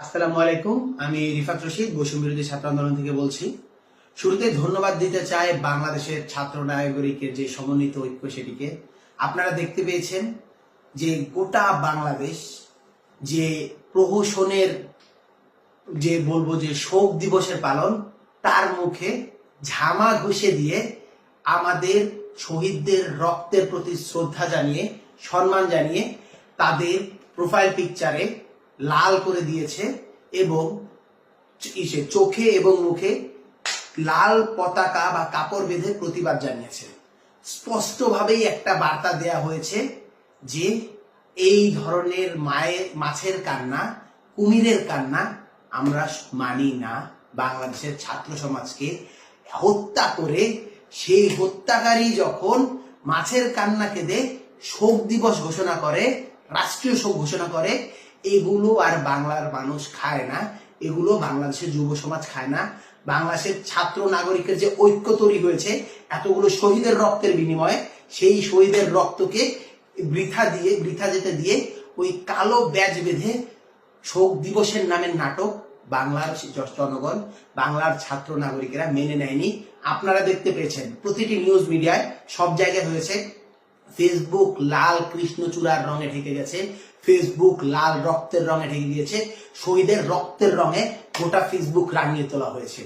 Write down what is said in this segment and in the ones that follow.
আসসালামু আলাইকুম। আমি রিফাত রশিদ বৈষম্য বিরোধী ছাত্র আন্দোলন থেকে বলছি। শুরুতে ধন্যবাদ দিতে চাই বাংলাদেশের ছাত্র নাগরিকের যে সমন্বিত ঐক্য, সেটিকে আপনারা দেখতে পেয়েছেন যে গোটা বাংলাদেশ যে প্রহসনের যে বলবো যে শোক দিবসের পালন, তার মুখে ঝামা ঘষে দিয়ে আমাদের শহীদদের রক্তের প্রতি শ্রদ্ধা জানিয়ে, সম্মান জানিয়ে তাদের প্রোফাইল পিকচারে লাল করে দিয়েছে এবং চোখে এবং মুখে লাল পতাকা বা কাপড় বেঁধে প্রতিবাদ জানিয়েছে। স্পষ্টভাবেই একটা বার্তা দেয়া হয়েছে যে এই ধরনের মাছের কান্না, কুমিরের কান্না আমরা মানি না। বাংলাদেশের ছাত্র সমাজকে হত্যা করে সেই হত্যাকারী যখন মাছের কান্না কেঁদে শোক দিবস ঘোষণা করে, রাষ্ট্রীয় শোক ঘোষণা করে, এগুলো আর বাংলার মানুষ খায় না, এগুলো বাংলাদেশের যুব সমাজ খায় না। বাংলাদেশের ছাত্র নাগরিকের যে ঐক্য তৈরি হয়েছে এতগুলো শহীদের রক্তের বিনিময়ে, সেই শহীদের রক্তকে বৃথা যেতে দিয়ে ওই কালো ব্যাজ বেঁধে শোক দিবসের নামের নাটক বাংলার জনগণ, বাংলার ছাত্র নাগরিকেরা মেনে নেয়নি। আপনারা দেখতে পেয়েছেন প্রতিটি নিউজ মিডিয়ায় সব জায়গায় হয়েছে। ফেসবুক লাল কৃষ্ণচূড়ার রঙে ঢেকে গেছে, ফেসবুক লাল রক্তের রঙে ঢেকে গিয়েছে, শহীদের রক্তের রঙে গোটা ফেসবুক রাঙিয়ে তোলা হয়েছে।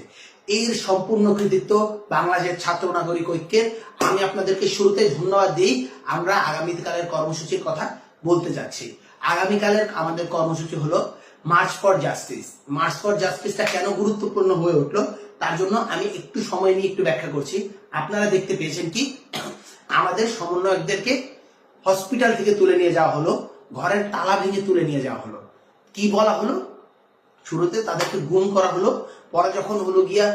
এর সম্পূর্ণ কৃতিত্ব বাংলাদেশের ছাত্র নাগরিক ঐক্যের। আমি আপনাদেরকে শুরুতে ধন্যবাদ দিই। আমরা আগামীকালের কর্মসূচির কথা বলতে যাচ্ছি। আগামীকালের আমাদের কর্মসূচি হলো march for justice. March for জাস্টিসটা কেন গুরুত্বপূর্ণ হয়ে উঠলো তার জন্য আমি একটু সময় নিয়ে একটু ব্যাখ্যা করছি। আপনারা দেখতে পেয়েছেন কি, আমাদের সমন্বয়কদেরকে হসপিটাল থেকে তুলে নিয়ে যাওয়া হলো, ঘরের তালা ভেঙে তুলে নিয়ে যাওয়া হলো। কি বলা হলো? শুরুতে তাদেরকে গুম করা হলো, পরে যখন হলো গিয়া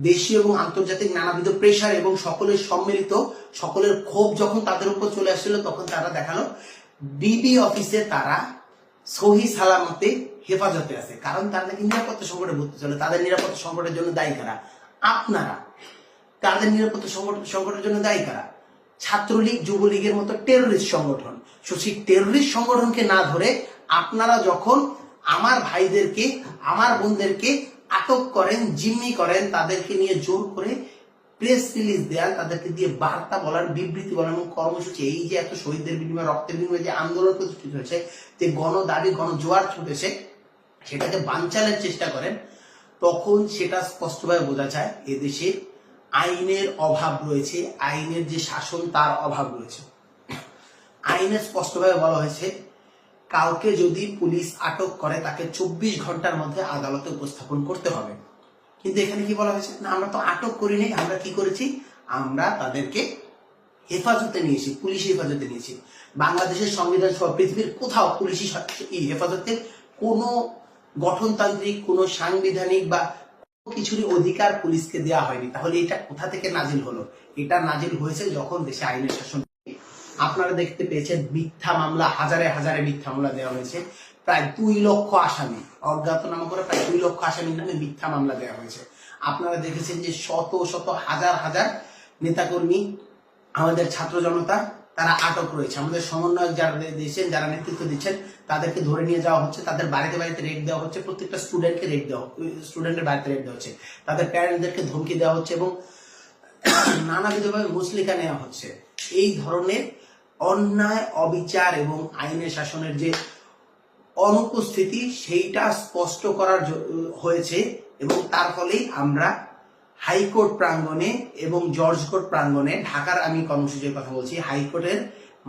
দেশীয় এবং আন্তর্জাতিক নানাবিধ প্রেশার এবং সকলের সম্মিলিত সকলের ক্ষোভ যখন তাদের উপর চলে আসছিল, তখন তারা দেখালো ডিবি অফিসে তারা সহি সালামতে হেফাজতে আছে। কারণ তারা নাকি নিরাপত্তা সংকটে ভর্তি ছিল। তাদের নিরাপত্তা সংকটের জন্য দায়ী কারা? আপনারা। তাদের নিরাপত্তা সংকটের জন্য দায়ী কারা? ছাত্রলীগ, যুবলীগের মতো টেরোরিস্ট সংগঠন। সেই টেরোরিস্ট সংগঠনকে না ধরে আপনারা যখন আমার ভাইদেরকে, আমার বোনদেরকে আটক করেন, জিম্মি করেন, তাদেরকে নিয়ে জোর করে প্রেস রিলিজ দেন, তাদেরকে দিয়ে বার্তা বলার, বিবৃতি বলার এবং কর্মসূচি, এই যে এত শহীদদের বিনিময়ে, রক্তের বিনিময়ে যে আন্দোলন প্রতিষ্ঠিত হয়েছে, যে গণদাবি, গণজোয়ার ছুটেছে, সেটাকে বানচালের চেষ্টা করেন, তখন সেটা স্পষ্টভাবে বোঝা যায় এদেশে আইনের অভাব রয়েছে, আইনের যে শাসন তার অভাব রয়েছে। আইনে স্পষ্টভাবে বলা হয়েছে কাউকে যদি পুলিশ আটক করে তাকে 24 ঘন্টার মধ্যে আদালতে উপস্থাপন করতে হবে। কিন্তু এখানে কি বলা হয়েছে? না, আমরা তো আটক করিনি, আমরা কি করেছি? আমরা তাদেরকে হেফাজতে নিয়েছি, পুলিশি হেফাজতে নিয়েছি। বাংলাদেশের সংবিধান সহ পৃথিবীর কোথাও পুলিশি হেফাজতে কোনো গঠনতান্ত্রিক, কোনো সাংবিধানিক বা কিছুরই অধিকার পুলিশকে দেওয়া হয়নি। তাহলে এটা কোথা থেকে নাজিল হলো? এটা নাজিল হয়েছে যখন দেশে আইনের শাসন। আপনারা দেখতে পেয়েছেন মিথ্যা মামলা, হাজারে হাজারে মিথ্যা মামলা দেওয়া হয়েছে। প্রায় 2 লক্ষ আসামি, অজ্ঞাতনামা করে প্রায় 2 লক্ষ আসামির নামে মিথ্যা মামলা দেওয়া হয়েছে। আপনারা দেখেছেন যে শত শত হাজার হাজার নেতাকর্মী, আমাদের ছাত্র জনতা, তারা আটক রয়েছে। আমাদের সমন্বয়ক যারা দিয়েছেন, যারা নেতৃত্ব দিচ্ছেন, তাদেরকে ধরে নিয়ে যাওয়া হচ্ছে, তাদের বাড়িতে বাড়িতে রেড দেওয়া হচ্ছে, প্রত্যেকটা স্টুডেন্টকে স্টুডেন্টের বাড়িতে রেড দেওয়া হচ্ছে, তাদের প্যারেন্টদেরকে ধমকি দেওয়া হচ্ছে এবং নানাবিধভাবে মুচলেকা নেওয়া হচ্ছে। এই ধরনের অন্যায়, অবিচার এবং আইনের শাসনের যে অনুপস্থিতি, সেইটা স্পষ্ট করার হয়েছে এবং তার ফলেই আমরা হাইকোর্ট প্রাঙ্গণে এবং জর্জ কোর্ট প্রাঙ্গণে, ঢাকার আমি কর্মসূচির কথা বলছি, হাইকোর্টের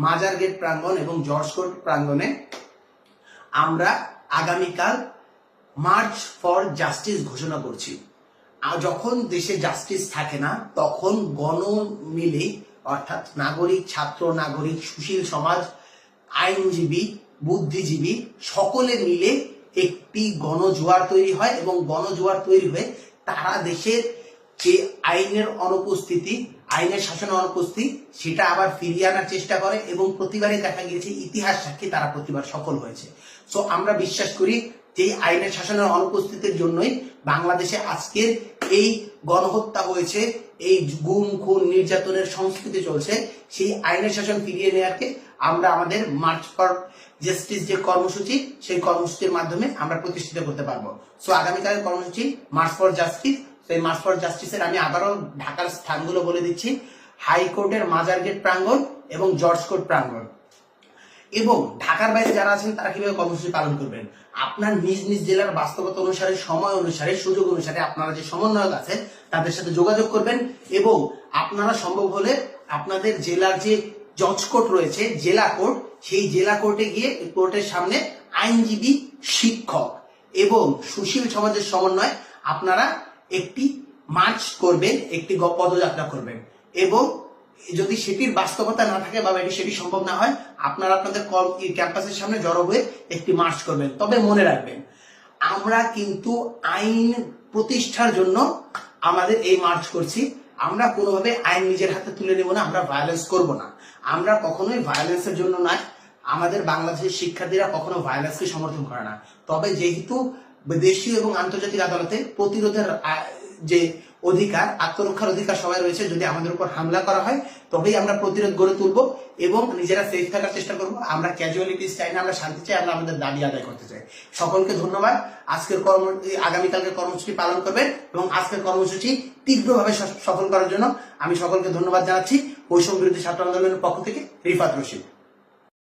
মাজার গেট প্রাঙ্গণ এবং জর্জ কোর্ট প্রাঙ্গণে আমরা আগামীকাল মার্চ ফর জাস্টিস ঘোষণা করছি। আর যখন দেশে জাস্টিস থাকে না, তখন গণ মিলে, অর্থাৎ নাগরিক, ছাত্র নাগরিক, সুশীল সমাজ, আইনজীবী, বুদ্ধিজীবী সকলে মিলে একটি গণজোয়ার তৈরি হয় এবং গণজোয়ার তৈরি হয়ে তারা দেশের যে আইনের অনুপস্থিতি, আইনের শাসনের অনুপস্থিতি, সেটা আবার ফিরিয়ে আনার চেষ্টা করে এবং প্রতিবারই দেখা গিয়েছে, ইতিহাস সাক্ষী, তারা প্রতিবার সফল হয়েছে। সো আমরা বিশ্বাস করি যে আইনের শাসনের অনুপস্থিতির জন্যই বাংলাদেশে আজকের এই গণহত্যা হয়েছে, এই গুম খুন নির্যাতনের সংস্কৃতি চলছে, সেই আইনের শাসন ফিরিয়ে নেওয়াকে আমরা আমাদের মার্চ ফর জাস্টিস যে কর্মসূচি, সেই কর্মসূচির মাধ্যমে আমরা প্রতিষ্ঠিত করতে পারবো। সো আগামীকালের কর্মসূচি মার্চ ফর জাস্টিস। সেই মার্চ ফর জাস্টিসের আমি আবারও ঢাকার স্থানগুলো বলে দিচ্ছি: হাইকোর্টের মাজার গেট প্রাঙ্গণ এবং জর্জ কোর্ট প্রাঙ্গণ। এবং ঢাকার বাইরে যারা আছেন তারা কিভাবে কর্মসূচি পালন করবেন, আপনার নিজ নিজ জেলার বাস্তবতা অনুসারে, সময় অনুসারে, সুযোগ অনুসারে আপনারা যে সমন্বয়ক আছেন তাদের সাথে যোগাযোগ করবেন এবং আপনারা সম্ভব হলে আপনাদের জেলার যে জজ কোর্ট রয়েছে, জেলা কোর্ট, সেই জেলা কোর্টে গিয়ে কোর্টের সামনে আইনজীবী, শিক্ষক এবং সুশীল সমাজের সমন্বয়ে আপনারা একটি মার্চ করবেন, একটি পদযাত্রা করবেন। এবং যদি সেটির বাস্তবতা না থাকে বা সেটি সম্ভব না হয়, আপনারা আপনাদের ক্যাম্পাসের সামনে জড়ো হয়ে একটি মার্চ করবেন। তবে মনে রাখবেন, আমরা কিন্তু আইন প্রতিষ্ঠার জন্য আমাদের এই মার্চ করছি। আমরা কোনোভাবে আইন নিজের হাতে তুলে নেব না, আমরা ভায়োলেন্স করব না। আমরা কখনোই ভায়োলেন্সের জন্য নয়, আমাদের বাংলাদেশের শিক্ষার্থীরা কখনো ভায়োলেন্সকে সমর্থন করে না। তবে যেহেতু দেশীয় এবং আন্তর্জাতিক আদালতে প্রতিরোধের যে অধিকার, আত্মরক্ষার অধিকার সবাই রয়েছে, যদি আমাদের উপর হামলা করা হয় তবেই আমরা প্রতিরোধ গড়ে তুলবো এবং নিজেরা সেফ থাকার চেষ্টা করবো। আমরা ক্যাজুয়ালিটিস চাই না, আমরা শান্তি চাই, আমরা আমাদের দাবি আদায় করতে চাই। সকলকে ধন্যবাদ। আগামীকালকে কর্মসূচি পালন করবেন এবং আজকের কর্মসূচি তীব্রভাবে সফল করার জন্য আমি সকলকে ধন্যবাদ জানাচ্ছি। বৈষম্য বিরোধী ছাত্র আন্দোলনের পক্ষ থেকে রিফাত রশিদ।